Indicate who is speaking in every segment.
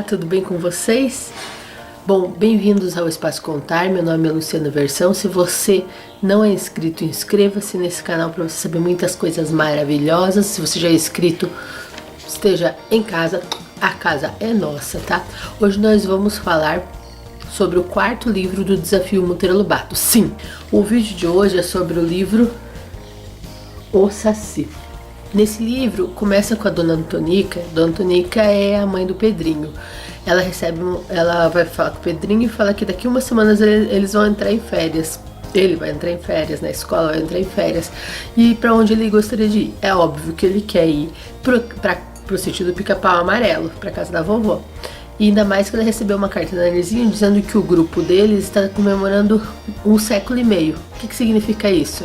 Speaker 1: tudo bem com vocês? Bom, bem-vindos ao Espaço Contar, meu nome é Luciana Versão. Se você não é inscrito, inscreva-se nesse canal para você saber muitas coisas maravilhosas. Se você já é inscrito, esteja em casa, a casa é nossa, tá? Hoje nós vamos falar sobre o quarto livro do Desafio Monteiro Lobato. Sim, o vídeo de hoje é sobre o livro O Saci. Nesse livro começa com a Dona Antonica. Dona Antonica é a mãe do Pedrinho. Ela vai falar com o Pedrinho e fala que daqui umas semanas eles vão entrar em férias. Ele vai entrar em férias, na escola vai entrar em férias. E para onde ele gostaria de ir? É óbvio que ele quer ir pro sítio do Pica-Pau Amarelo, pra casa da vovó. E ainda mais que ele recebeu uma carta da Narizinho dizendo que o grupo deles está comemorando 1 século e meio. O que significa isso?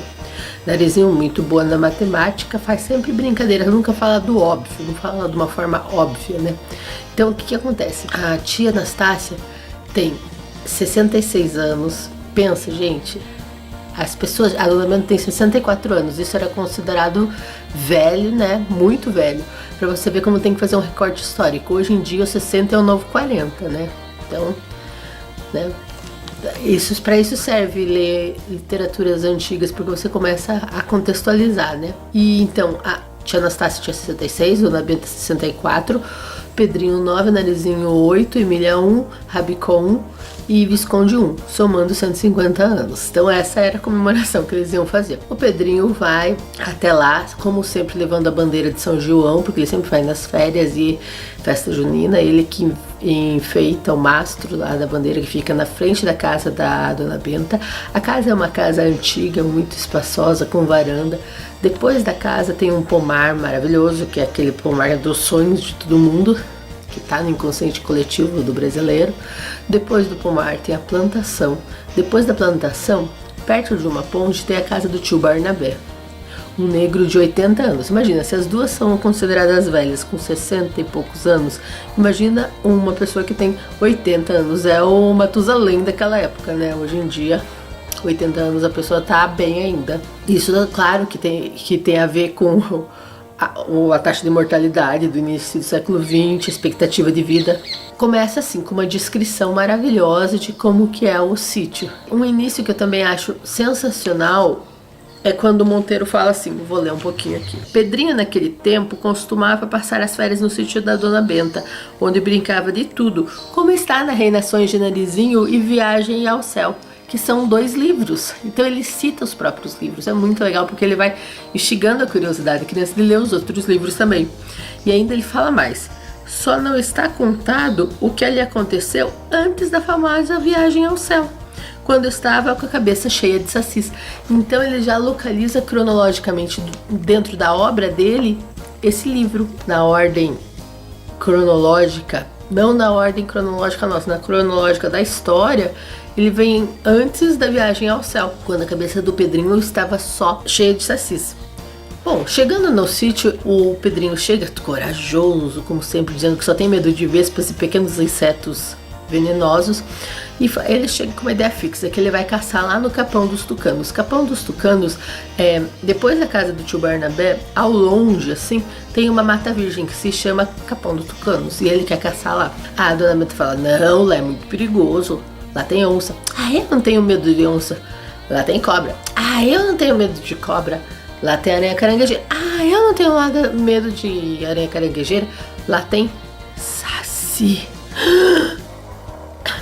Speaker 1: Narizinho, muito boa na matemática, faz sempre brincadeira, nunca fala do óbvio, não fala de uma forma óbvia, né? Então o que acontece? A tia Anastácia tem 66 anos, pensa, gente, a Dona Benta tem 64 anos, isso era considerado velho, né? Muito velho, pra você ver como tem que fazer um recorte histórico. Hoje em dia o 60 é o novo 40, né? Então, né? Para isso serve ler literaturas antigas, porque você começa a contextualizar, né? E então, a tia Anastácia tinha 66, Dona Benta 64, Pedrinho 9, Narizinho 8, Emília 1, Rabicó 1 e Visconde 1, somando 150 anos. Então essa era a comemoração que eles iam fazer. O Pedrinho vai até lá, como sempre, levando a bandeira de São João, porque ele sempre vai nas férias e festa junina. Ele que enfeita o mastro lá da bandeira que fica na frente da casa da Dona Benta. A casa é uma casa antiga, muito espaçosa, com varanda. Depois da casa tem um pomar maravilhoso, que é aquele pomar dos sonhos de todo mundo, que está no inconsciente coletivo do brasileiro. Depois do pomar tem a plantação. Depois da plantação, perto de uma ponte, tem a casa do tio Barnabé, um negro de 80 anos. Imagina, se as duas são consideradas velhas, com 60 e poucos anos, imagina uma pessoa que tem 80 anos, é o Matusalém daquela época, né? Hoje em dia, 80 anos a pessoa tá bem ainda. Isso, claro, que tem a ver com a taxa de mortalidade do início do século XX, expectativa de vida. Começa assim, com uma descrição maravilhosa de como que é o sítio. Um início que eu também acho sensacional é quando o Monteiro fala assim, vou ler um pouquinho aqui. Pedrinho, naquele tempo, costumava passar as férias no sítio da Dona Benta, onde brincava de tudo, como está na Reinações de Narizinho e Viagem ao Céu, que são 2 livros. Então ele cita os próprios livros. É muito legal porque ele vai instigando a curiosidade da criança de ler os outros livros também. E ainda ele fala mais. Só não está contado o que lhe aconteceu antes da famosa Viagem ao Céu, quando estava com a cabeça cheia de sacis. Então ele já localiza cronologicamente dentro da obra dele esse livro, na ordem cronológica, não na ordem cronológica nossa, na cronológica da história. Ele vem antes da Viagem ao Céu, quando a cabeça do Pedrinho estava só cheia de sacis. Bom, chegando no sítio, o Pedrinho chega corajoso, como sempre, dizendo que só tem medo de vespas e pequenos insetos venenosos. E ele chega com uma ideia fixa, que ele vai caçar lá no Capão dos Tucanos. Capão dos Tucanos, depois da casa do tio Barnabé, ao longe, assim, tem uma mata virgem que se chama Capão dos Tucanos. E ele quer caçar lá. A Dona Benta fala, não, lá é muito perigoso. Lá tem onça. Ah, eu não tenho medo de onça. Lá tem cobra. Ah, eu não tenho medo de cobra. Lá tem aranha caranguejeira. Ah, eu não tenho medo de aranha caranguejeira. Lá tem saci.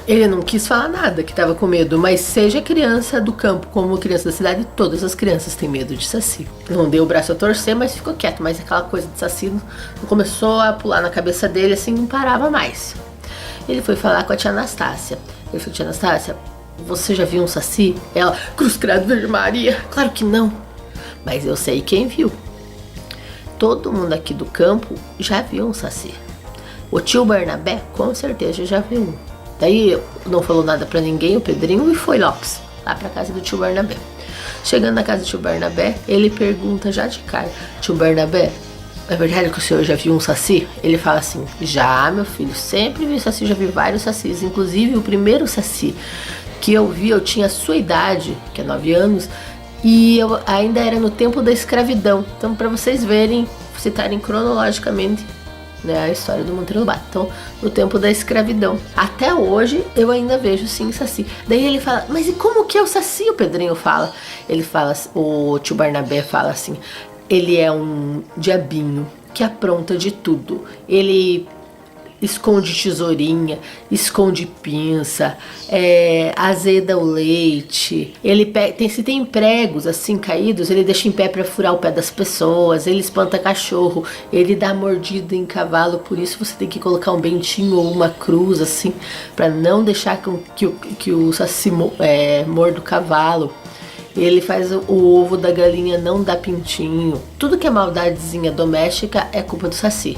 Speaker 1: Ele não quis falar nada, que estava com medo, mas seja criança do campo como criança da cidade, todas as crianças têm medo de saci. Não deu o braço a torcer, mas ficou quieto. Mas aquela coisa de saci não começou a pular na cabeça dele, assim, não parava mais. Ele foi falar com a tia Anastácia. Ele falou, tia Anastácia, você já viu um saci? Ela, cruz credo, Virgem Maria. Claro que não, mas eu sei quem viu. Todo mundo aqui do campo já viu um saci. O tio Barnabé, com certeza, já viu um. Daí não falou nada pra ninguém, o Pedrinho, e foi lá pra casa do tio Barnabé. Chegando na casa do tio Barnabé, ele pergunta já de cara, tio Barnabé, é verdade que o senhor já viu um saci? Ele fala assim, já, meu filho, sempre vi saci, já vi vários sacis. Inclusive o primeiro saci que eu vi, eu tinha a sua idade, que é 9 anos, e eu ainda era no tempo da escravidão. Então, para vocês verem, citarem cronologicamente né, a história do Monteiro Lobato. Então, no tempo da escravidão. Até hoje, eu ainda vejo sim Saci. Daí ele fala, mas e como que é o Saci? O Pedrinho fala. Ele fala, o tio Barnabé fala assim, ele é um diabinho que apronta de tudo. Ele esconde tesourinha, esconde pinça, azeda o leite. Ele se tem pregos assim caídos, ele deixa em pé para furar o pé das pessoas. Ele espanta cachorro, ele dá mordida em cavalo. Por isso você tem que colocar um bentinho ou uma cruz assim, para não deixar que o Saci morda o cavalo. Ele faz o ovo da galinha não dar pintinho. Tudo que é maldadezinha doméstica é culpa do Saci.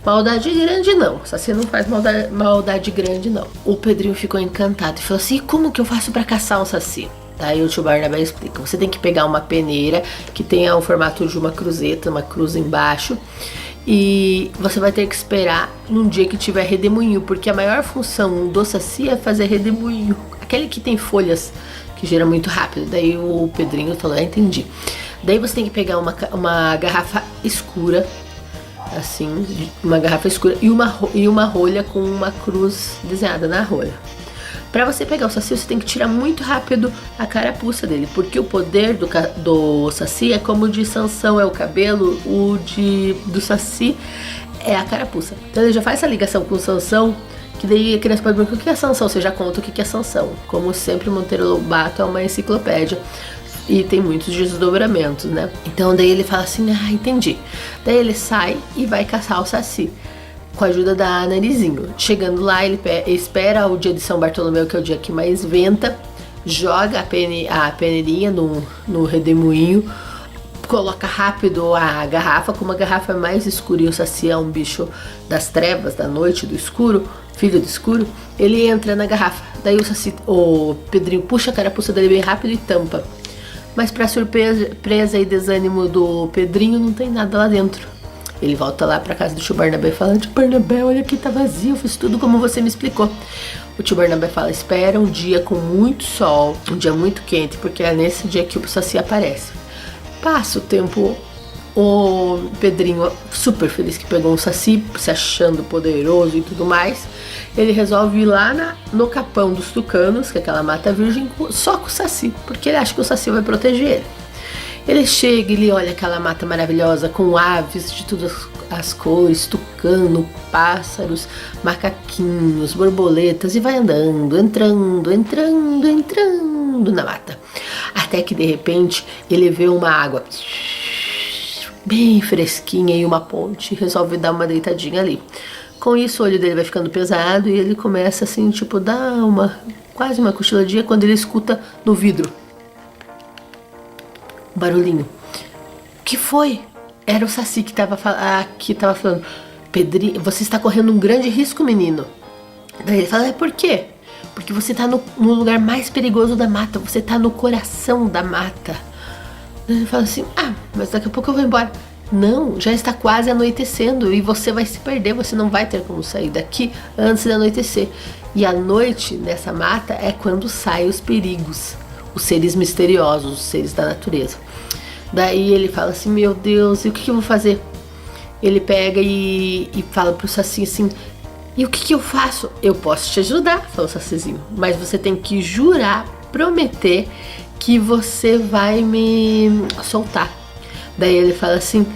Speaker 1: Maldade grande não, o Saci não faz maldade grande não. O Pedrinho ficou encantado e falou assim, e como que eu faço pra caçar um Saci? Daí o tio Barnabé explica, você tem que pegar uma peneira que tenha o formato de uma cruzeta, uma cruz embaixo, e você vai ter que esperar num dia que tiver redemoinho, porque a maior função do Saci é fazer redemoinho, aquele que tem folhas que gira muito rápido. Daí o Pedrinho falou, entendi. Daí você tem que pegar uma garrafa escura, assim, uma garrafa escura e uma rolha com uma cruz desenhada na rolha. Para você pegar o Saci, você tem que tirar muito rápido a carapuça dele, porque o poder do Saci é como o de Sansão é o cabelo, do Saci é a carapuça. Então ele já faz essa ligação com o Sansão, que daí a criança pode perguntar o que é Sansão, você já conta o que é Sansão. Como sempre, Monteiro Lobato é uma enciclopédia e tem muitos desdobramentos, né? Então daí ele fala assim, entendi. Daí ele sai e vai caçar o Saci, com a ajuda da Narizinho. Chegando lá, ele espera o dia de São Bartolomeu, que é o dia que mais venta, joga a peneirinha no redemoinho, coloca rápido a garrafa, como a garrafa é mais escura e o Saci é um bicho das trevas, da noite, do escuro, filho do escuro, ele entra na garrafa. Daí o Pedrinho puxa a carapuça dele bem rápido e tampa. Mas para surpresa e desânimo do Pedrinho, não tem nada lá dentro. Ele volta lá para casa do tio Barnabé e fala, tio Barnabé, olha aqui, tá vazio, eu fiz tudo como você me explicou. O tio Barnabé fala, espera um dia com muito sol, um dia muito quente, porque é nesse dia que o Saci aparece. Passa o tempo, o Pedrinho, super feliz que pegou um Saci, se achando poderoso e tudo mais, ele resolve ir lá no capão dos tucanos, que é aquela mata virgem, só com o Saci, porque ele acha que o Saci vai proteger ele. Ele chega e ele olha aquela mata maravilhosa com aves de todas as cores, tucano, pássaros, macaquinhos, borboletas, e vai andando, entrando na mata. Até que de repente ele vê uma água bem fresquinha e uma ponte, e resolve dar uma deitadinha ali. Com isso o olho dele vai ficando pesado e ele começa assim, tipo, dar quase uma cochiladinha quando ele escuta no vidro um barulhinho. O que foi? Era o Saci que tava falando, Pedrinho, você está correndo um grande risco, menino. Daí ele fala, por quê? Porque você tá no lugar mais perigoso da mata, você tá no coração da mata. Daí ele fala assim, mas daqui a pouco eu vou embora. Não, já está quase anoitecendo e você vai se perder, você não vai ter como sair daqui antes de anoitecer. E a noite nessa mata é quando saem os perigos, os seres misteriosos, os seres da natureza. Daí ele fala assim, meu Deus, e o que eu vou fazer? Ele pega e fala pro Saci assim, e o que eu faço? Eu posso te ajudar, falou o Sacizinho, mas você tem que jurar, prometer que você vai me soltar. Daí ele fala assim,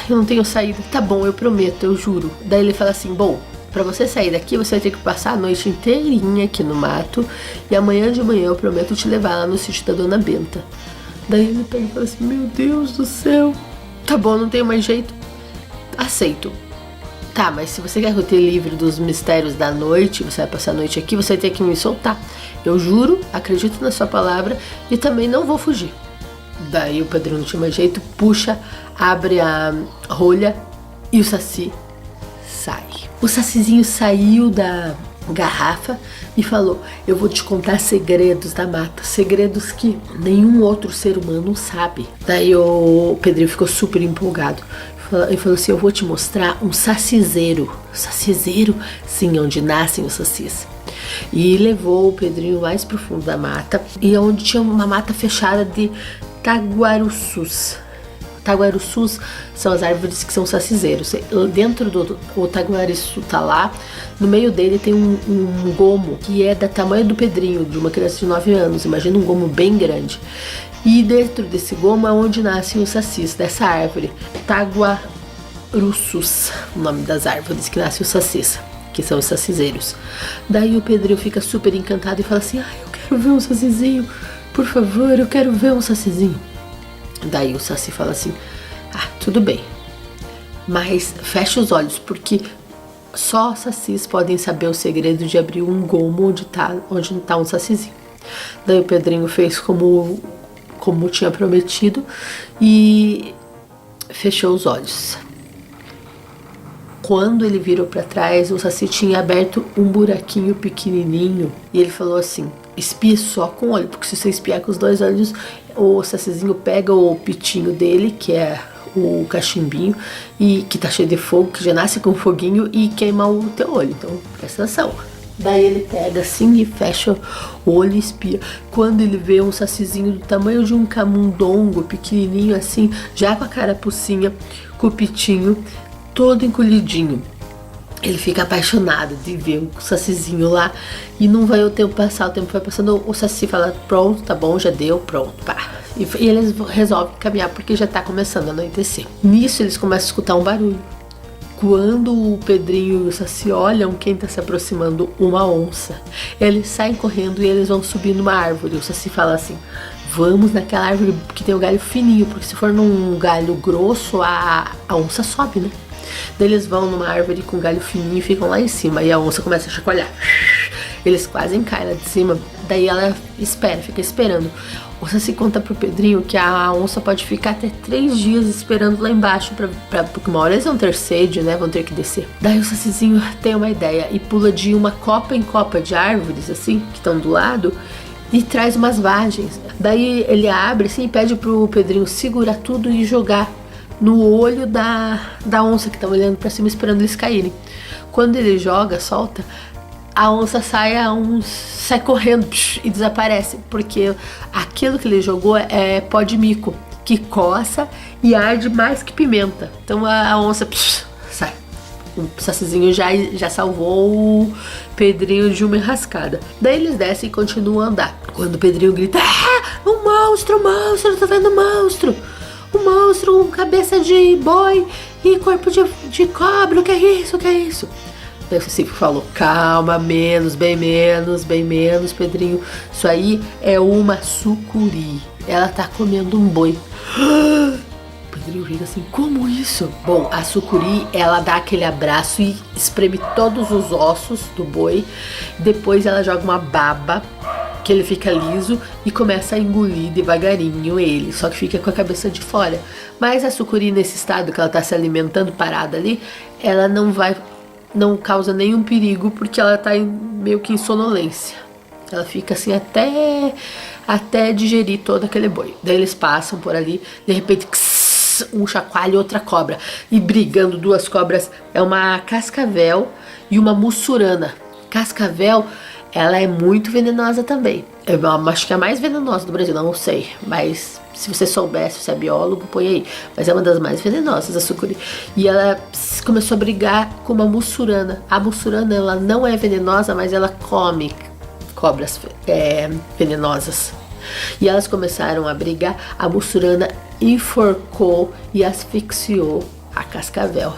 Speaker 1: eu não tenho saída. Tá bom, eu prometo, eu juro. Daí ele fala assim, bom, pra você sair daqui, você vai ter que passar a noite inteirinha aqui no mato, e amanhã de manhã eu prometo te levar lá no sítio da Dona Benta. Daí ele pega e fala assim, meu Deus do céu, tá bom, não tenho mais jeito, aceito. Tá, mas se você quer que eu te livre dos mistérios da noite, você vai passar a noite aqui, você vai ter que me soltar. Eu juro, acredito na sua palavra e também não vou fugir. Daí o Pedrinho não tinha mais jeito, puxa, abre a rolha e o Saci sai. O Sacizinho saiu da garrafa e falou, eu vou te contar segredos da mata, segredos que nenhum outro ser humano sabe. Daí o Pedrinho ficou super empolgado e falou assim, eu vou te mostrar um sacizeiro. Sacizeiro? Sim, onde nascem os sacis. E levou o Pedrinho mais profundo da mata, e onde tinha uma mata fechada de taguaruçus. taguaruçus são as árvores que são sacizeiros. Dentro do taguariçu tá lá, no meio dele tem um gomo que é do tamanho do Pedrinho, de uma criança de 9 anos. Imagina um gomo bem grande. E dentro desse gomo é onde nascem os sacis dessa árvore. Taguaruçus, o nome das árvores que nascem os sacis, que são os sacizeiros. Daí o Pedrinho fica super encantado e fala assim: ai, eu quero ver um sacizinho, por favor, eu quero ver um sacizinho. Daí o saci fala assim: ah, tudo bem, mas fecha os olhos, porque só sacis podem saber o segredo de abrir um gomo onde tá um sacizinho. Daí o Pedrinho fez como tinha prometido e fechou os olhos. Quando ele virou para trás, o saci tinha aberto um buraquinho pequenininho e ele falou assim: espie só com o olho, porque se você espiar com os 2 olhos, o sacizinho pega o pitinho dele, que é o cachimbinho, e que tá cheio de fogo, que já nasce com foguinho, e queima o teu olho. Então presta atenção. Daí ele pega assim e fecha o olho e espia. Quando ele vê um sacizinho do tamanho de um camundongo, pequenininho assim, já com a carapucinha, com o pitinho todo encolhidinho, ele fica apaixonado de ver o sacizinho lá. E não vai o tempo passar, o tempo vai passando, o saci fala: pronto, tá bom, já deu, pronto, pá. E eles resolvem caminhar porque já tá começando a anoitecer. Nisso eles começam a escutar um barulho. Quando o Pedrinho e o saci olham quem tá se aproximando, uma onça. Eles saem correndo e eles vão subir numa árvore. O saci fala assim: vamos naquela árvore que tem o galho fininho, porque se for num galho grosso, a onça sobe, né? Daí eles vão numa árvore com galho fininho e ficam lá em cima, e a onça começa a chacoalhar. Eles quase caem lá de cima. Daí ela fica esperando. O saci conta pro Pedrinho que a onça pode ficar até 3 dias esperando lá embaixo, porque uma hora eles vão ter sede, né? Vão ter que descer. Daí o sacizinho tem uma ideia e pula de uma copa em copa de árvores, assim, que estão do lado, e traz umas vagens. Daí ele abre assim e pede pro Pedrinho segurar tudo e jogar no olho da onça, que tá olhando pra cima esperando eles caírem. Quando ele joga, solta, a onça sai correndo e desaparece, porque aquilo que ele jogou é pó de mico, que coça e arde mais que pimenta. Então a onça sai. O sacizinho já salvou o Pedrinho de uma enrascada. Daí eles descem e continuam a andar. Quando o Pedrinho grita: ah, um monstro, eu tô vendo um monstro! Um monstro com cabeça de boi e corpo de cobra, o que é isso, o que é isso? Daí o Saci falou: calma, bem menos, Pedrinho. Isso aí é uma sucuri. Ela tá comendo um boi. O Pedrinho fica assim: como isso? Bom, a sucuri, ela dá aquele abraço e espreme todos os ossos do boi. Depois ela joga uma baba, que ele fica liso, e começa a engolir devagarinho ele, só que fica com a cabeça de fora. Mas a sucuri, nesse estado que ela tá se alimentando parada ali, ela não causa nenhum perigo, porque ela tá meio que em sonolência. Ela fica assim até digerir todo aquele boi. Daí eles passam por ali, de repente um chacoalho e outra cobra, e brigando 2 cobras, é uma cascavel e uma mussurana. Cascavel, ela é muito venenosa também. Eu acho que é a mais venenosa do Brasil, não sei, mas se você soubesse, se você é biólogo, põe aí. Mas é uma das mais venenosas, a sucuri. E ela começou a brigar com uma mussurana. A mussurana, ela não é venenosa, mas ela come cobras venenosas. E elas começaram a brigar. A mussurana enforcou e asfixiou a cascavel.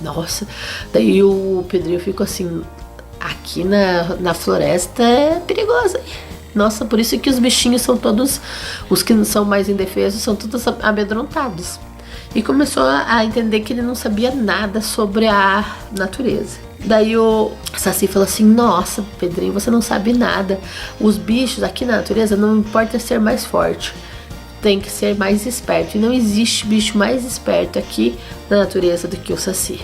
Speaker 1: Nossa, daí o Pedrinho ficou assim: aqui na floresta é perigoso, hein? Nossa, por isso que os bichinhos são todos, os que não são mais indefesos, são todos amedrontados. E começou a entender que ele não sabia nada sobre a natureza. Daí o Saci falou assim: nossa, Pedrinho, você não sabe nada. Os bichos aqui na natureza não importa ser mais forte, tem que ser mais esperto. E não existe bicho mais esperto aqui na natureza do que o Saci.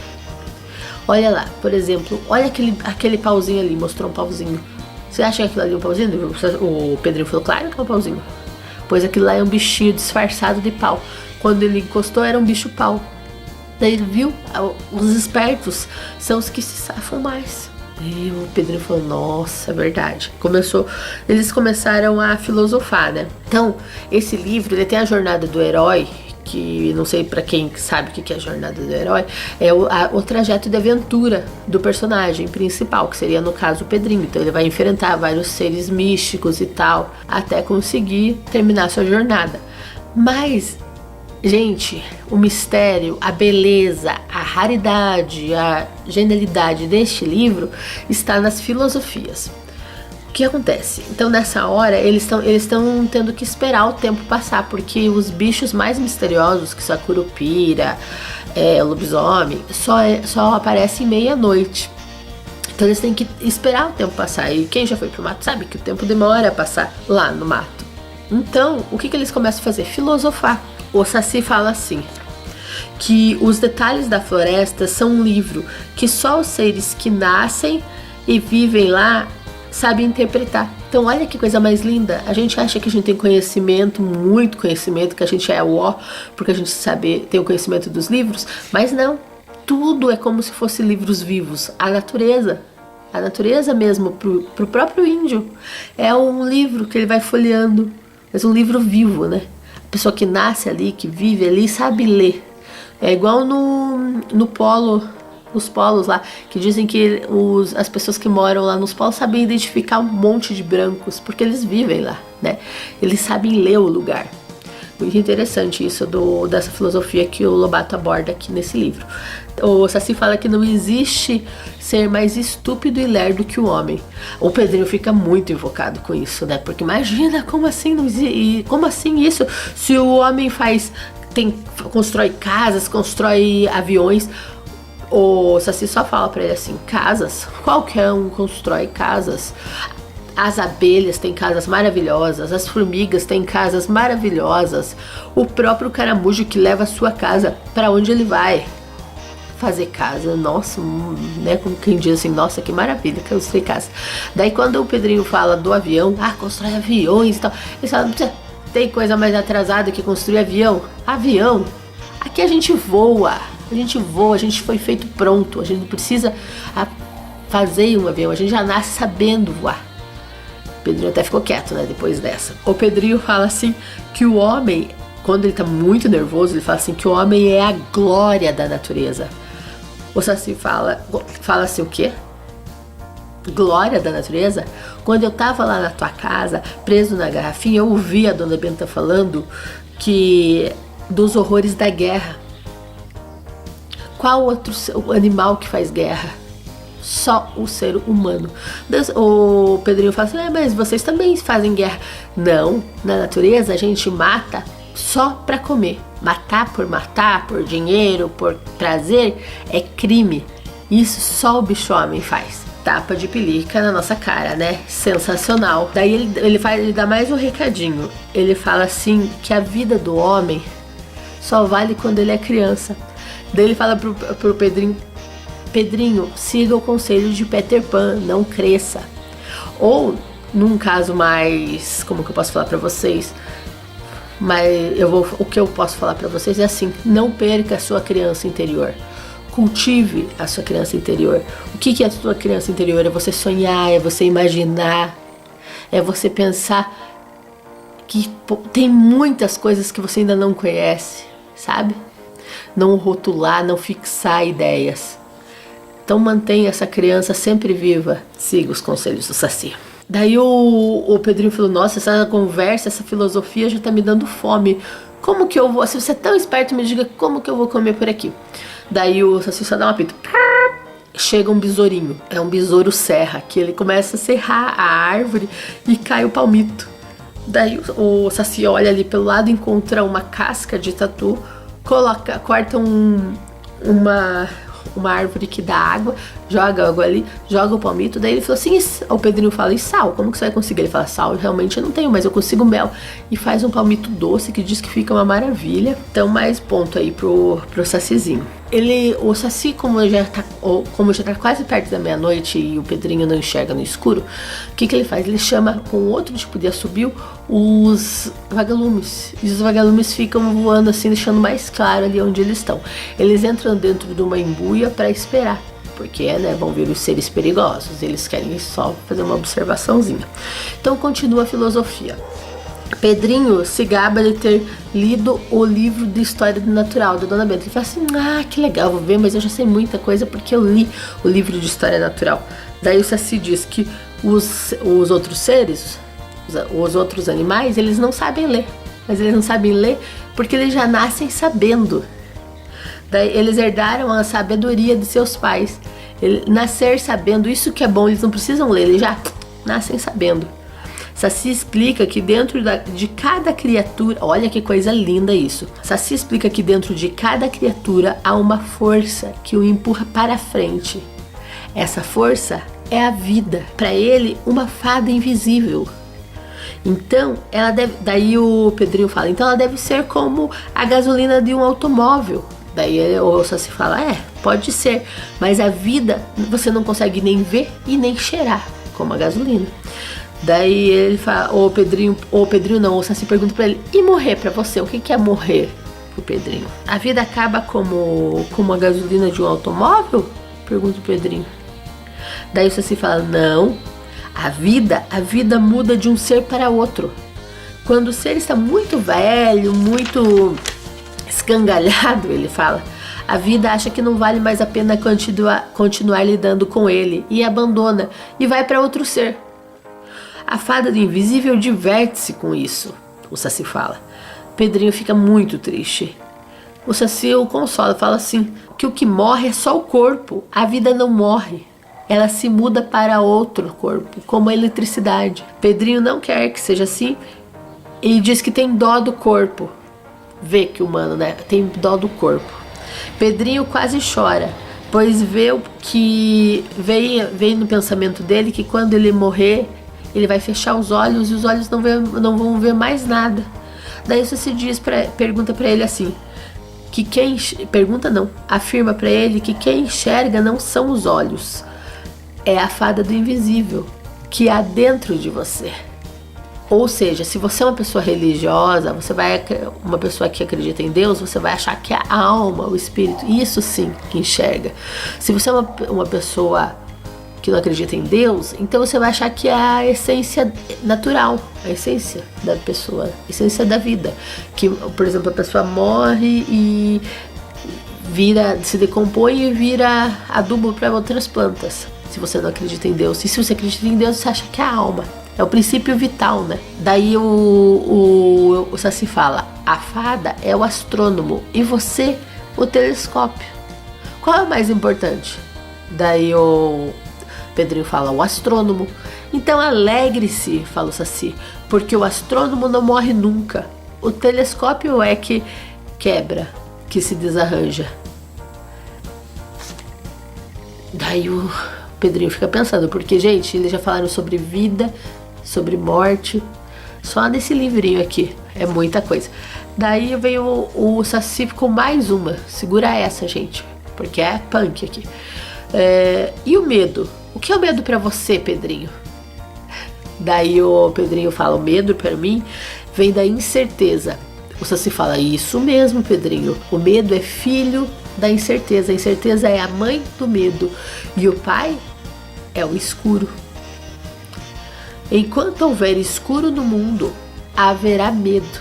Speaker 1: Olha lá, por exemplo, olha aquele pauzinho ali, mostrou um pauzinho. Você acha que aquilo ali é um pauzinho? O Pedrinho falou: claro que é um pauzinho. Pois aquilo lá é um bichinho disfarçado de pau. Quando ele encostou, era um bicho pau. Daí ele viu, os espertos são os que se safam mais. E o Pedrinho falou: nossa, é verdade. Eles começaram a filosofar, né? Então, esse livro, ele tem a jornada do herói, que não sei pra quem sabe o que é a jornada do herói, é o trajeto de aventura do personagem principal, que seria no caso o Pedrinho. Então ele vai enfrentar vários seres místicos e tal, até conseguir terminar sua jornada. Mas, gente, o mistério, a beleza, a raridade, a genialidade deste livro está nas filosofias. O que acontece? Então nessa hora eles estão tendo que esperar o tempo passar, porque os bichos mais misteriosos, que são a curupira, o lobisomem, só aparecem meia-noite. Então eles têm que esperar o tempo passar. E quem já foi pro mato sabe que o tempo demora a passar lá no mato. Então o que eles começam a fazer? Filosofar. O Saci fala assim, que os detalhes da floresta são um livro que só os seres que nascem e vivem lá sabe interpretar. Então olha que coisa mais linda. A gente acha que a gente tem conhecimento, muito conhecimento, que a gente é o ó, porque a gente tem o conhecimento dos livros, mas não. Tudo é como se fosse livros vivos. A natureza mesmo, pro próprio índio, é um livro que ele vai folheando, mas um livro vivo, né? A pessoa que nasce ali, que vive ali, sabe ler. É igual no polo, nos polos lá, que dizem que as pessoas que moram lá nos polos sabem identificar um monte de brancos, porque eles vivem lá, né? Eles sabem ler o lugar. Muito interessante isso dessa filosofia que o Lobato aborda aqui nesse livro. O Saci fala que não existe ser mais estúpido e lerdo que o homem. O Pedrinho fica muito invocado com isso, né? Porque imagina, como assim isso? Se o homem constrói casas, constrói aviões, o Saci só fala pra ele assim, casas? Qualquer um constrói casas. As abelhas têm casas maravilhosas, as formigas têm casas maravilhosas. O próprio caramujo que leva a sua casa para onde ele vai fazer casa, nossa, né, como quem diz assim, nossa, que maravilha, construir casa. Daí quando o Pedrinho fala do avião, constrói aviões e tal, ele fala, tem coisa mais atrasada que construir avião? Avião? Aqui a gente voa, a gente foi feito pronto, a gente não precisa fazer um avião, a gente já nasce sabendo voar. O Pedrinho até ficou quieto, né, depois dessa. O Pedrinho fala assim, que o homem, quando ele tá muito nervoso, ele fala assim, que o homem é a glória da natureza. O Saci fala assim, o quê? Glória da natureza? Quando eu tava lá na tua casa, preso na garrafinha, eu ouvi a dona Benta falando dos horrores da guerra. Qual outro animal que faz guerra? Só o ser humano. O Pedrinho fala assim, mas vocês também fazem guerra. Não, na natureza a gente mata só pra comer. Matar, por dinheiro, por prazer, é crime. Isso só o bicho-homem faz. Tapa de pelica na nossa cara, né? Sensacional. Daí ele dá mais um recadinho. Ele fala assim, que a vida do homem só vale quando ele é criança. Daí ele fala pro Pedrinho, Pedrinho, siga o conselho de Peter Pan, não cresça. Ou, num caso mais, como que eu posso falar pra vocês? O que eu posso falar pra vocês é assim, não perca a sua criança interior. Cultive a sua criança interior. O que é a sua criança interior? É você sonhar, é você imaginar, é você pensar que tem muitas coisas que você ainda não conhece, sabe? Não rotular, não fixar ideias. Então mantenha essa criança sempre viva. Siga os conselhos do Saci. Daí o Pedrinho falou, nossa, essa conversa, essa filosofia já tá me dando fome. Como que eu vou, se você é tão esperto, me diga como que eu vou comer por aqui. Daí o Saci só dá uma pita. Chega um besourinho, é um besouro serra, que ele começa a serrar a árvore e cai o palmito. Daí o Saci olha ali pelo lado, encontra uma casca de tatu, corta uma árvore que dá água, joga água ali, joga o palmito. Daí ele falou assim, o Pedrinho fala, e sal? Como que você vai conseguir? Ele fala, sal realmente eu não tenho, mas eu consigo mel. E faz um palmito doce que diz que fica uma maravilha. Então mais ponto aí pro Sacizinho. O Saci, como já tá quase perto da meia-noite e o Pedrinho não enxerga no escuro, o que ele faz? Ele chama com outro tipo de assobio os vagalumes. E os vagalumes ficam voando assim, deixando mais claro ali onde eles estão. Eles entram dentro de uma embuia para esperar, porque vão vir os seres perigosos. Eles querem só fazer uma observaçãozinha. Então continua a filosofia. Pedrinho se gaba de ter lido o livro de História do Natural da Dona Benta. Ele fala assim, que legal, vou ver, mas eu já sei muita coisa porque eu li o livro de História Natural. Daí o Saci diz que os outros seres, os outros animais, eles não sabem ler. Mas eles não sabem ler porque eles já nascem sabendo. Daí eles herdaram a sabedoria de seus pais. Nascer sabendo, isso que é bom, eles não precisam ler, eles já nascem sabendo. Saci explica que dentro de cada criatura, olha que coisa linda isso. Saci explica que dentro de cada criatura há uma força que o empurra para frente. Essa força é a vida. Para ele, uma fada invisível. Então, ela deve. Daí o Pedrinho fala, então ela deve ser como a gasolina de um automóvel. Daí o Saci fala, pode ser, mas a vida você não consegue nem ver e nem cheirar, como a gasolina. Daí ele fala, o Saci pergunta pra ele, e morrer pra você, o que é morrer pro Pedrinho? A vida acaba como a gasolina de um automóvel? Pergunta o Pedrinho. Daí o Saci fala, não, a vida muda de um ser para outro. Quando o ser está muito velho, muito escangalhado, ele fala, a vida acha que não vale mais a pena continuar lidando com ele e abandona e vai para outro ser. A fada do invisível diverte-se com isso, o Saci fala. Pedrinho fica muito triste. O Saci o consola, fala assim, que o que morre é só o corpo, a vida não morre. Ela se muda para outro corpo, como a eletricidade. Pedrinho não quer que seja assim e diz que tem dó do corpo. Vê que o humano, tem dó do corpo. Pedrinho quase chora, pois vê que vem no pensamento dele que quando ele morrer, ele vai fechar os olhos e os olhos não vão ver mais nada. Daí isso se pergunta para ele assim, afirma para ele que quem enxerga não são os olhos, é a fada do invisível que há dentro de você. Ou seja, se você é uma pessoa religiosa, uma pessoa que acredita em Deus, você vai achar que a alma, o espírito, isso sim que enxerga. Se você é uma pessoa que não acredita em Deus, então você vai achar que é a essência natural, a essência da pessoa, a essência da vida. Que, por exemplo, a pessoa morre e se decompõe e vira adubo para outras plantas. Se você não acredita em Deus. E se você acredita em Deus, você acha que é a alma. É o princípio vital, Daí o Saci fala, a fada é o astrônomo e você o telescópio. Qual é o mais importante? Daí o Pedrinho fala, o astrônomo. Então alegre-se, fala o Saci, porque o astrônomo não morre nunca. O telescópio é que quebra, que se desarranja. Daí o Pedrinho fica pensando, porque, gente, eles já falaram sobre vida, sobre morte, só nesse livrinho aqui, é muita coisa. Daí veio o Saci com mais uma, segura essa, gente, porque é punk aqui. E o medo? O que é o medo pra você, Pedrinho? Daí o Pedrinho fala, o medo pra mim vem da incerteza. O Saci fala, isso mesmo, Pedrinho, o medo é filho da incerteza, a incerteza é a mãe do medo e o pai é o escuro. Enquanto houver escuro no mundo, haverá medo.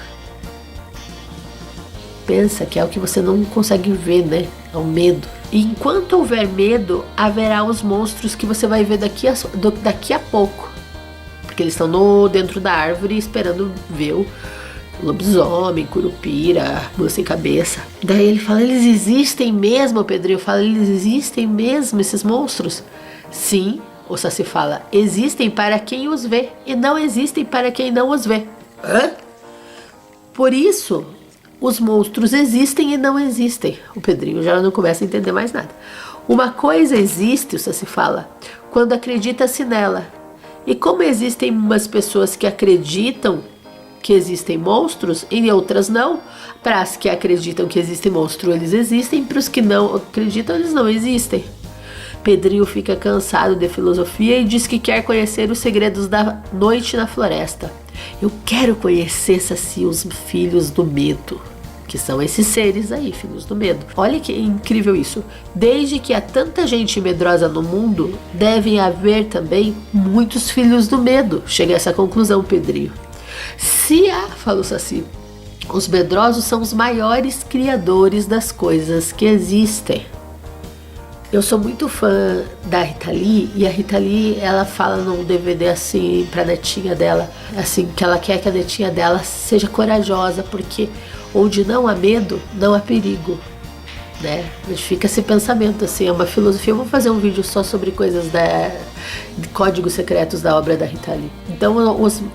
Speaker 1: Pensa que é o que você não consegue ver, É o medo. E enquanto houver medo, haverá os monstros que você vai ver daqui a pouco. Porque eles estão dentro da árvore esperando ver o lobisomem, curupira, mula sem cabeça. Daí ele fala, eles existem mesmo, Pedrinho fala, eles existem mesmo, esses monstros? Sim, o Saci fala, existem para quem os vê e não existem para quem não os vê. Hã? Por isso, os monstros existem e não existem. O Pedrinho já não começa a entender mais nada. Uma coisa existe, o Saci fala, quando acredita-se nela. E como existem umas pessoas que acreditam que existem monstros e outras não, para as que acreditam que existem monstros, eles existem, para os que não acreditam, eles não existem. Pedrinho fica cansado de filosofia e diz que quer conhecer os segredos da noite na floresta. Eu quero conhecer, Saci, os filhos do medo, que são esses seres aí, filhos do medo. Olha que incrível isso. Desde que há tanta gente medrosa no mundo, devem haver também muitos filhos do medo. Chega a essa conclusão, Pedrinho. Falou Saci, os medrosos são os maiores criadores das coisas que existem. Eu sou muito fã da Rita Lee, e a Rita Lee, ela fala num DVD assim pra netinha dela, assim, que ela quer que a netinha dela seja corajosa, porque onde não há medo, não há perigo, né? A gente fica esse pensamento assim, é uma filosofia. Eu vou fazer um vídeo só sobre coisas de códigos secretos da obra da Rita Lee. Então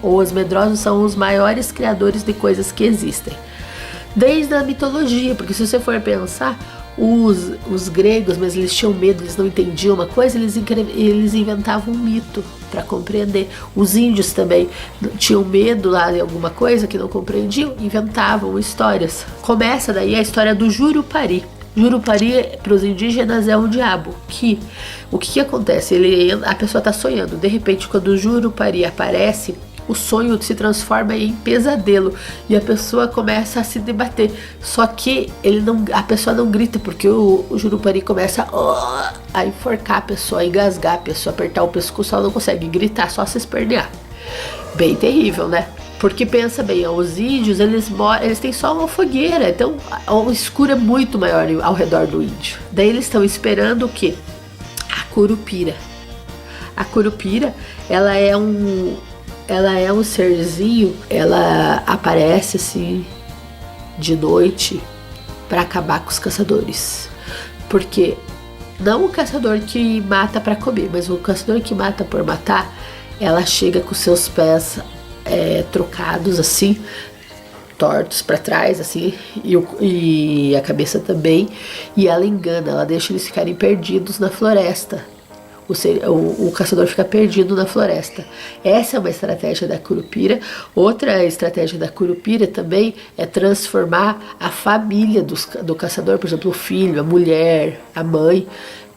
Speaker 1: os medrosos são os maiores criadores de coisas que existem, desde a mitologia, porque se você for pensar, os gregos, mas eles tinham medo, eles não entendiam uma coisa, eles inventavam um mito para compreender. Os índios também tinham medo lá de alguma coisa que não compreendiam, inventavam histórias. Começa daí a história do Jurupari. Jurupari para os indígenas é um diabo. O que acontece? A pessoa está sonhando, de repente quando o Jurupari aparece, o sonho se transforma em pesadelo e a pessoa começa a se debater. Só que a pessoa não grita, porque o Jurupari começa a enforcar a pessoa, a engasgar a pessoa, apertar o pescoço, ela não consegue gritar, só se espernear. Bem terrível, né? Porque pensa bem, os índios, eles têm só uma fogueira, então o escuro é muito maior ao redor do índio. Daí eles estão esperando o quê? A Curupira. A Curupira, ela é um serzinho, ela aparece assim de noite para acabar com os caçadores. Porque não o caçador que mata para comer, mas o caçador que mata por matar, ela chega com seus pés trocados assim, tortos para trás assim, e a cabeça também, e ela engana, ela deixa eles ficarem perdidos na floresta. O caçador fica perdido na floresta. Essa é uma estratégia da Curupira. Outra estratégia da Curupira também é transformar a família do caçador, por exemplo, o filho, a mulher, a mãe,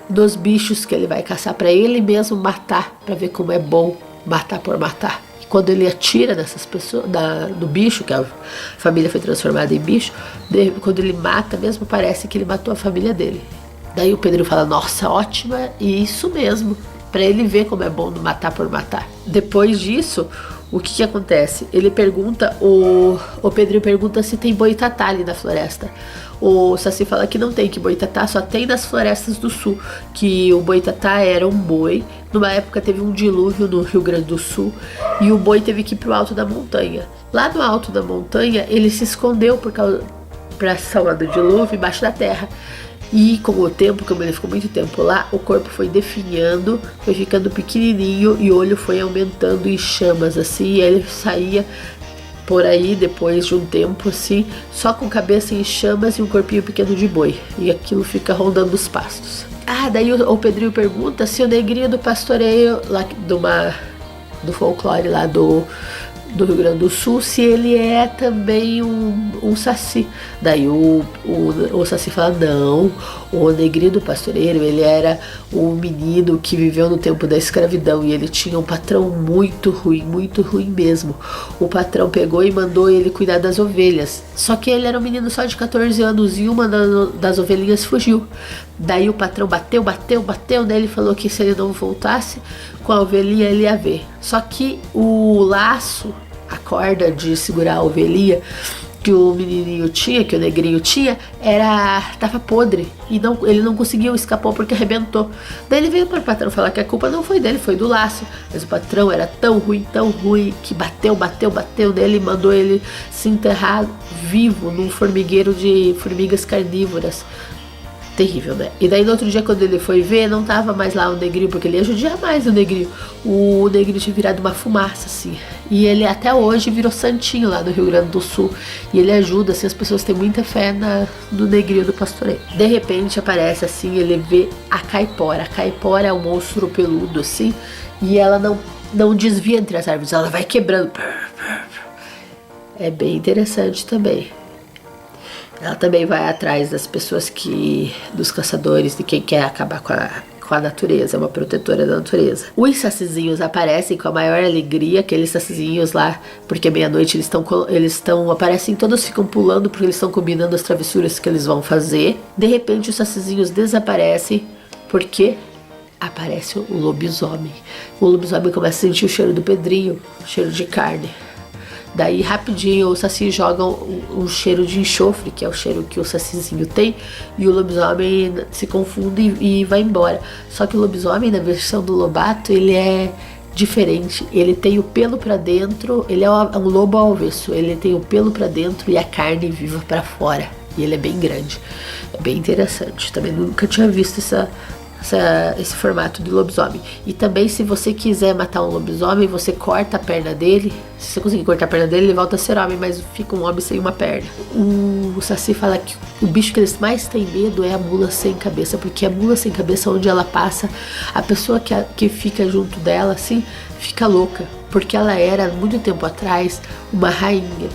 Speaker 1: nos bichos que ele vai caçar, para ele mesmo matar, para ver como é bom matar por matar. E quando ele atira nessas pessoas, do bicho, que a família foi transformada em bicho, quando ele mata mesmo, parece que ele matou a família dele. Daí o Pedrinho fala, nossa, ótima, e isso mesmo, para ele ver como é bom não matar por matar. Depois disso, o que acontece? Ele pergunta, o Pedrinho pergunta se tem boitatá ali na floresta. O Saci fala que não tem, que boitatá só tem nas florestas do sul, que o boitatá era um boi. Numa época teve um dilúvio no Rio Grande do Sul e o boi teve que ir pro alto da montanha. Lá no alto da montanha, ele se escondeu para salvar do dilúvio embaixo da terra. E com o tempo, como ele ficou muito tempo lá, o corpo foi definhando, foi ficando pequenininho e o olho foi aumentando em chamas assim, e aí ele saía por aí depois de um tempo assim, só com cabeça em chamas e um corpinho pequeno de boi, e aquilo fica rondando os pastos. Daí o Pedrinho pergunta se o negrinho do pastoreio lá do folclore lá do Rio Grande do Sul, se ele é também um saci. Daí o Saci fala, não, o negrinho do pastoreiro, ele era um menino que viveu no tempo da escravidão e ele tinha um patrão muito ruim mesmo. O patrão pegou e mandou ele cuidar das ovelhas, só que ele era um menino só de 14 anos e uma das ovelhinhas fugiu. Daí o patrão bateu nele e falou que se ele não voltasse com a ovelhinha ele ia ver. Só que o laço, a corda de segurar a ovelhinha que o menininho tinha, que o negrinho tinha, tava podre e ele não conseguiu, escapou porque arrebentou. Daí ele veio para o patrão falar que a culpa não foi dele, foi do laço. Mas o patrão era tão ruim que bateu nele e mandou ele se enterrar vivo num formigueiro de formigas carnívoras. Terrível, né? E daí no outro dia, quando ele foi ver, não tava mais lá o negrinho, porque ele ia judiar mais o negrinho. O negrinho tinha virado uma fumaça, assim. E ele até hoje virou santinho lá no Rio Grande do Sul. E ele ajuda, assim, as pessoas têm muita fé no negrinho do pastoreio. De repente aparece, assim, ele vê a caipora. A caipora é um monstro peludo, assim, e ela não desvia entre as árvores, ela vai quebrando. É bem interessante também. Ela também vai atrás das pessoas dos caçadores, de quem quer acabar com a natureza, é uma protetora da natureza. Os sacizinhos aparecem com a maior alegria, aqueles sacizinhos lá, porque meia-noite aparecem, todos ficam pulando porque eles estão combinando as travessuras que eles vão fazer. De repente os sacizinhos desaparecem, porque aparece o lobisomem. O lobisomem começa a sentir o cheiro do Pedrinho, o cheiro de carne. Daí rapidinho o Saci joga um cheiro de enxofre, que é o cheiro que o Sacizinho tem, e o lobisomem se confunde e vai embora. Só que o lobisomem, na versão do Lobato, ele é diferente. Ele tem o pelo pra dentro, ele é um lobo ao avesso. Ele tem o pelo pra dentro e a carne viva pra fora. E ele é bem grande. É bem interessante. Também nunca tinha visto esse formato de lobisomem. E também, se você quiser matar um lobisomem, você corta a perna dele. Se você conseguir cortar a perna dele, ele volta a ser homem, mas fica um homem sem uma perna. O Saci fala que o bicho que eles mais têm medo é a mula sem cabeça, porque a mula sem cabeça, onde ela passa, a pessoa que fica junto dela, assim, fica louca, porque ela era, muito tempo atrás, uma rainha.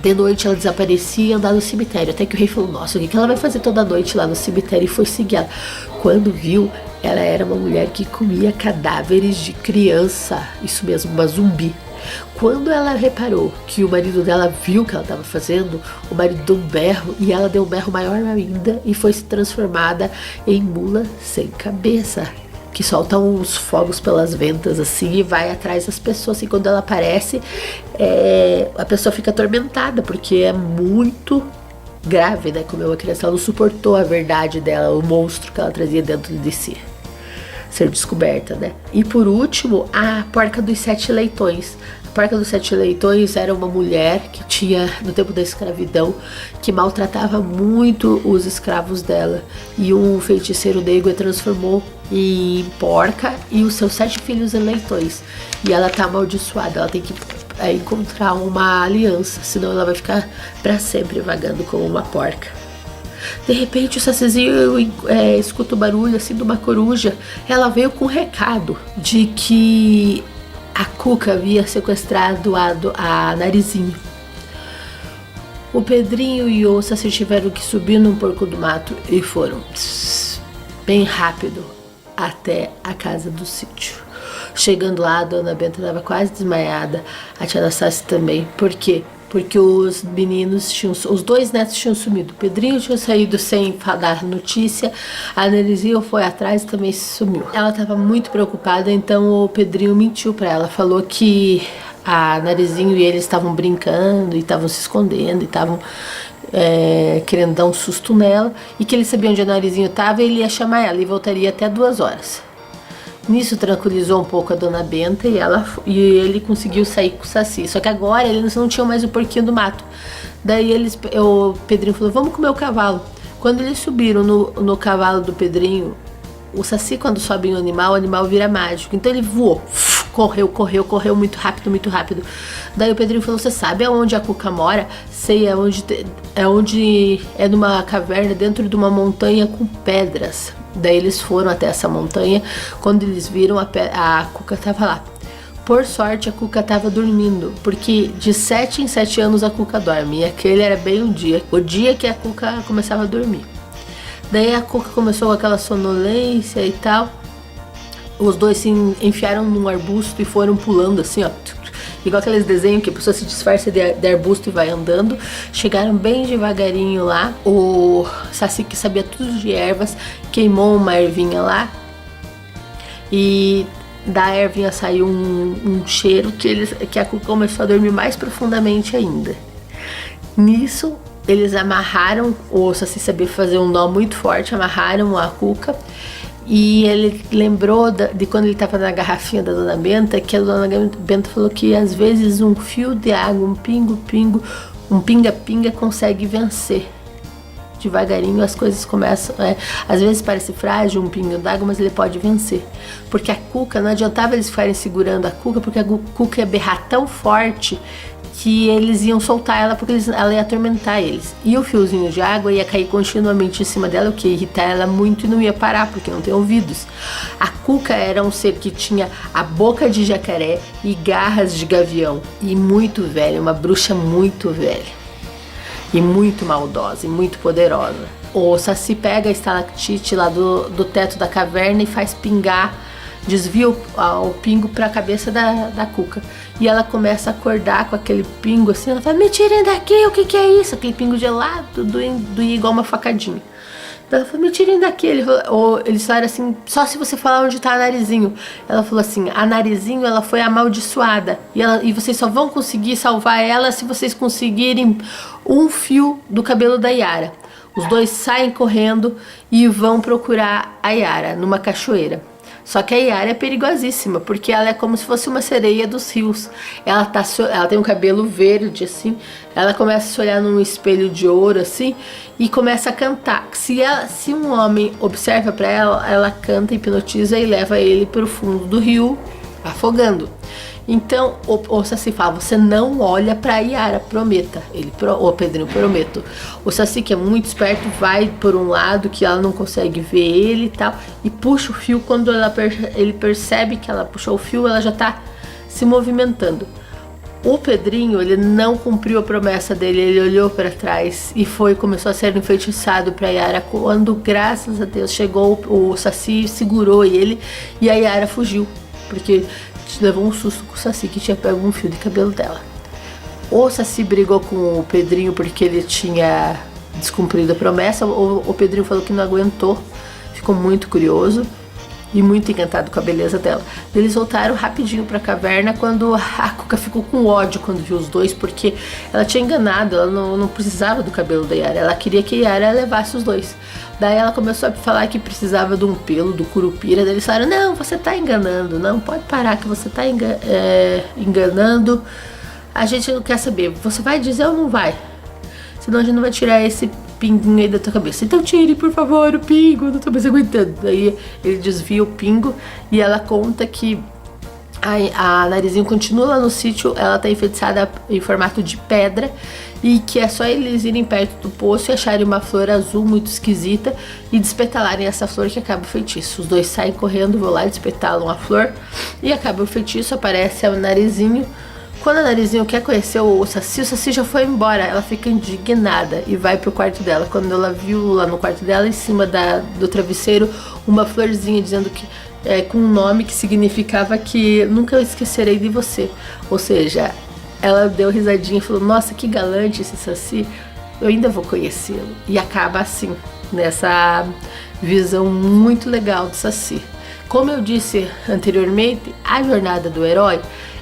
Speaker 1: De noite ela desaparecia e andava no cemitério. Até que o rei falou, nossa, o que ela vai fazer toda noite lá no cemitério? E foi seguir ela. Quando viu, ela era uma mulher que comia cadáveres de criança. Isso mesmo, uma zumbi. Quando ela reparou que o marido dela viu o que ela estava fazendo, o marido deu um berro e ela deu um berro maior ainda e foi se transformada em mula sem cabeça, que solta uns fogos pelas ventas assim e vai atrás das pessoas. E quando ela aparece, a pessoa fica atormentada, porque é muito grave, né? Como é uma criança, ela não suportou a verdade dela, o monstro que ela trazia dentro de si ser descoberta, né? E por último, a Porca dos Sete Leitões. A Porca dos Sete Leitões era uma mulher que tinha, no tempo da escravidão, que maltratava muito os escravos dela. E um feiticeiro negro a transformou em porca e os seus 7 filhos em leitões. E ela tá amaldiçoada, ela tem que encontrar uma aliança, senão ela vai ficar para sempre vagando como uma porca. De repente o Sacizinho escuta o barulho assim de uma coruja. Ela veio com um recado de que a Cuca havia sequestrado a Narizinho. O Pedrinho e o Saci tiveram que subir num porco do mato e foram bem rápido até a casa do sítio. Chegando lá, a Dona Benta estava quase desmaiada, a tia Anastácia também. Por quê? Porque os meninos os 2 netos tinham sumido. O Pedrinho tinha saído sem dar notícia, a Narizinho foi atrás e também sumiu. Ela estava muito preocupada, então o Pedrinho mentiu para ela, falou que a Narizinho e eles estavam brincando e estavam se escondendo e estavam querendo dar um susto nela, e que ele sabia onde a Narizinho estava e ele ia chamar ela e voltaria até 2 horas. Nisso tranquilizou um pouco a Dona Benta e ele conseguiu sair com o Saci. Só que agora eles não tinham mais o porquinho do mato. Daí o Pedrinho falou, vamos comer o cavalo. Quando eles subiram no cavalo do Pedrinho, o Saci, quando sobe em um animal, o animal vira mágico. Então ele voou, correu muito rápido, muito rápido. Daí o Pedrinho falou, você sabe aonde a Cuca mora? Sei, é numa caverna dentro de uma montanha com pedras. Daí eles foram até essa montanha. Quando eles viram, a Cuca estava lá. Por sorte, a Cuca estava dormindo, porque de 7 em 7 anos a Cuca dorme. E aquele era bem o dia que a Cuca começava a dormir. Daí a Cuca começou com aquela sonolência e tal. Os 2 se enfiaram num arbusto e foram pulando assim, ó. Igual aqueles desenhos que a pessoa se disfarça de arbusto e vai andando. Chegaram bem devagarinho lá. O Saci, que sabia tudo de ervas, queimou uma ervinha lá. E da ervinha saiu um cheiro que a Cuca começou a dormir mais profundamente ainda. Nisso, eles amarraram, o Saci sabia fazer um nó muito forte, amarraram a Cuca. E ele lembrou de quando ele estava na garrafinha da Dona Benta, que a Dona Benta falou que às vezes um fio de água, um pingo-pingo, um pinga-pinga consegue vencer. Devagarinho as coisas começam, às vezes parece frágil um pingo d'água, mas ele pode vencer. Porque a Cuca, não adiantava eles ficarem segurando a Cuca, porque a Cuca ia berrar tão forte que eles iam soltar ela, porque ela ia atormentar eles. E o fiozinho de água ia cair continuamente em cima dela, o que ia irritar ela muito e não ia parar, porque não tem ouvidos. A Cuca era um ser que tinha a boca de jacaré e garras de gavião. E muito velha, uma bruxa muito velha. E muito maldosa e muito poderosa. O Saci pega a estalactite lá do teto da caverna e faz pingar, desvia o pingo para a cabeça da Cuca. E ela começa a acordar com aquele pingo assim. Ela fala, me tirem daqui, o que é isso? Aquele pingo gelado, doía igual uma facadinha. Ela falou, me tirem daqui. Eles falaram assim, só se você falar onde tá a Narizinho. Ela falou assim, a Narizinho, ela foi amaldiçoada. E vocês só vão conseguir salvar ela se vocês conseguirem um fio do cabelo da Yara. Os dois saem correndo e vão procurar a Yara numa cachoeira. Só que a Yara é perigosíssima, porque ela é como se fosse uma sereia dos rios. Ela tem um cabelo verde, assim. Ela começa a se olhar num espelho de ouro, assim, e começa a cantar. Se um homem observa pra ela, ela canta, hipnotiza e leva ele pro fundo do rio, afogando. Então, o Saci fala, você não olha pra Yara, prometa. O Pedrinho, prometo. O Saci, que é muito esperto, vai por um lado que ela não consegue ver ele e tal, e puxa o fio. Quando ele percebe que ela puxou o fio, ela já tá se movimentando. O Pedrinho, ele não cumpriu a promessa dele, ele olhou para trás e começou a ser enfeitiçado pra Yara. Quando, graças a Deus, chegou o Saci, segurou ele e a Yara fugiu, porque levou um susto com o Saci, que tinha pego um fio de cabelo dela. O Saci brigou com o Pedrinho porque ele tinha descumprido a promessa. O Pedrinho falou que não aguentou, ficou muito curioso e muito encantado com a beleza dela. Eles voltaram rapidinho pra caverna, quando a Cuca ficou com ódio quando viu os dois, porque ela tinha enganado, ela não precisava do cabelo da Yara, ela queria que a Yara levasse os dois. Daí ela começou a falar que precisava de um pelo do Curupira. Daí eles falaram, não, você tá enganando, não, pode parar que você tá enganando. A gente não quer saber, você vai dizer ou não vai? Senão a gente não vai tirar esse pinguinho aí da tua cabeça. Então tire, por favor, o pingo, não tô mais aguentando. Daí ele desvia o pingo e ela conta que a Narizinho continua lá no sítio, ela tá enfeitiçada em formato de pedra, e que é só eles irem perto do poço e acharem uma flor azul muito esquisita e despetalarem essa flor, que acaba o feitiço. Os dois saem correndo, vão lá, despetalam a flor e acaba o feitiço. Aparece o Narizinho. Quando a Narizinho quer conhecer o Saci já foi embora. Ela fica indignada e vai pro quarto dela. Quando ela viu lá no quarto dela, em cima do travesseiro, uma florzinha dizendo que com um nome que significava que nunca eu esquecerei de você. Ou seja, ela deu risadinha e falou, nossa, que galante esse Saci, eu ainda vou conhecê-lo. E acaba assim, nessa visão muito legal do Saci. Como eu disse anteriormente, a jornada do herói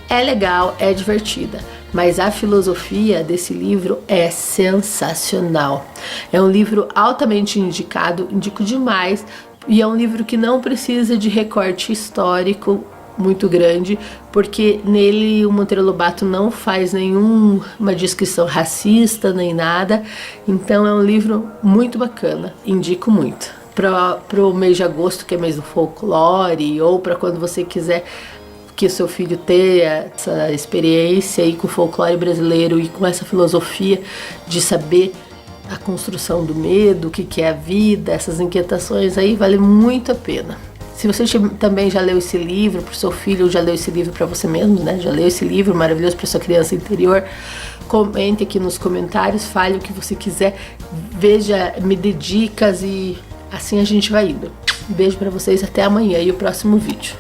Speaker 1: é legal, é divertida, mas a filosofia desse livro é sensacional. É um livro altamente indicado, indico demais, e é um livro que não precisa de recorte histórico muito grande, porque nele o Monteiro Lobato não faz nenhuma descrição racista nem nada. Então é um livro muito bacana, indico muito. Para o mês de agosto, que é mês do folclore, ou para quando você quiser que seu filho tenha essa experiência aí com o folclore brasileiro e com essa filosofia de saber a construção do medo, o que é a vida, essas inquietações aí, vale muito a pena. Se você também já leu esse livro para o seu filho, ou já leu esse livro para você mesmo, né? Já leu esse livro maravilhoso para sua criança interior, comente aqui nos comentários, fale o que você quiser, veja, me dê dicas e assim a gente vai indo. Um beijo para vocês, até amanhã e o próximo vídeo.